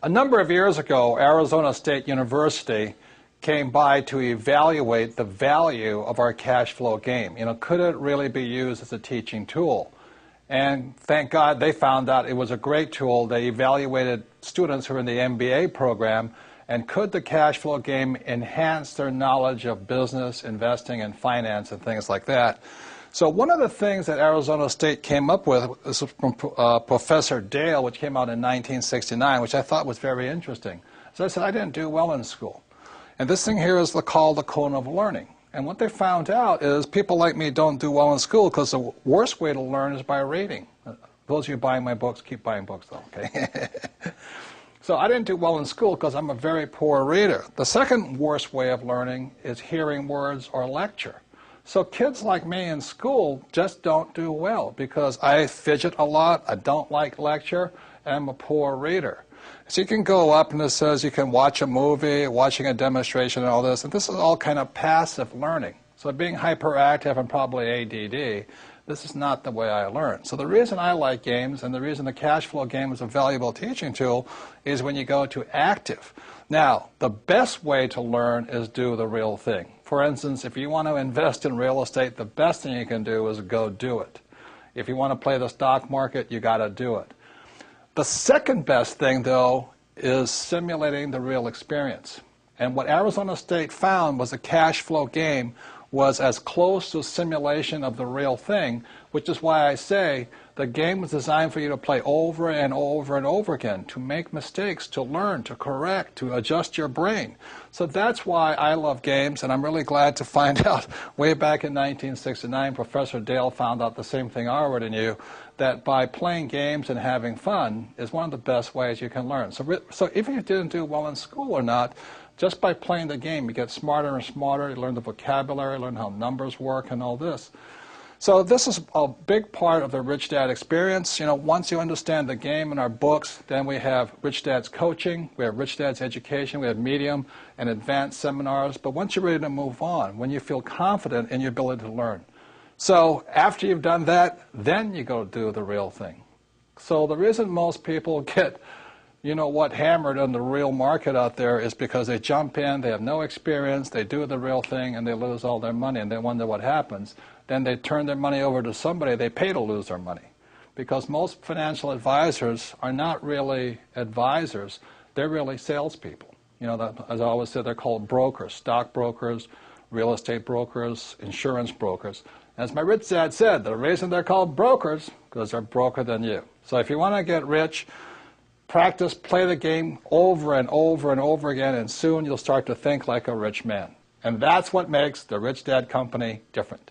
A number of years ago, Arizona State University came by to evaluate the value of our cash flow game. Could it really be used as a teaching tool? And thank God they found out it was a great tool. They evaluated students who were in the MBA program, and could the cash flow game enhance their knowledge of business, investing, and finance and things like that? So one of the things that Arizona State came up with is from Professor Dale, which came out in 1969, which I thought was very interesting. So I said, I didn't do well in school. And this thing here is called the cone of learning. And what they found out is people like me don't do well in school because the worst way to learn is by reading. Those of you buying my books, keep buying books though, okay? So I didn't do well in school because I'm a very poor reader. The second worst way of learning is hearing words or lecture. So kids like me in school just don't do well because I fidget a lot, I don't like lecture, and I'm a poor reader. So you can go up and it says you can watch a movie, watching a demonstration and all this, and this is all kind of passive learning. So being hyperactive and probably ADD, this is not the way I learn. So the reason I like games and the reason the cash flow game is a valuable teaching tool is when you go to active. Now, the best way to learn is do the real thing. For instance, if you want to invest in real estate, the best thing you can do is go do it. If you want to play the stock market, you got to do it. The second best thing, though, is simulating the real experience. And what Arizona State found was the cash flow game was as close to a simulation of the real thing, which is why I say the game was designed for you to play over and over and over again, to make mistakes, to learn, to correct, to adjust your brain. So that's why I love games, and I'm really glad to find out way back in 1969, Professor Dale found out the same thing I already knew, that by playing games and having fun is one of the best ways you can learn. So if you didn't do well in school or not, just by playing the game, you get smarter and smarter, you learn the vocabulary, learn how numbers work and all this. So this is a big part of the Rich Dad experience. Once you understand the game in our books, then we have Rich Dad's coaching, we have Rich Dad's education, we have medium and advanced seminars. But once you're ready to move on, when you feel confident in your ability to learn. So after you've done that, then you go do the real thing. So the reason most people get hammered on the real market out there is because they jump in, they have no experience, they do the real thing, and they lose all their money, and they wonder what happens. Then they turn their money over to somebody they pay to lose their money. Because most financial advisors are not really advisors, they're really salespeople. As I always say, they're called brokers, stock brokers, real estate brokers, insurance brokers. As my rich dad said, the reason they're called brokers, because they're broker than you. So if you want to get rich, practice, play the game over and over and over again, and soon you'll start to think like a rich man. And that's what makes the Rich Dad Company different.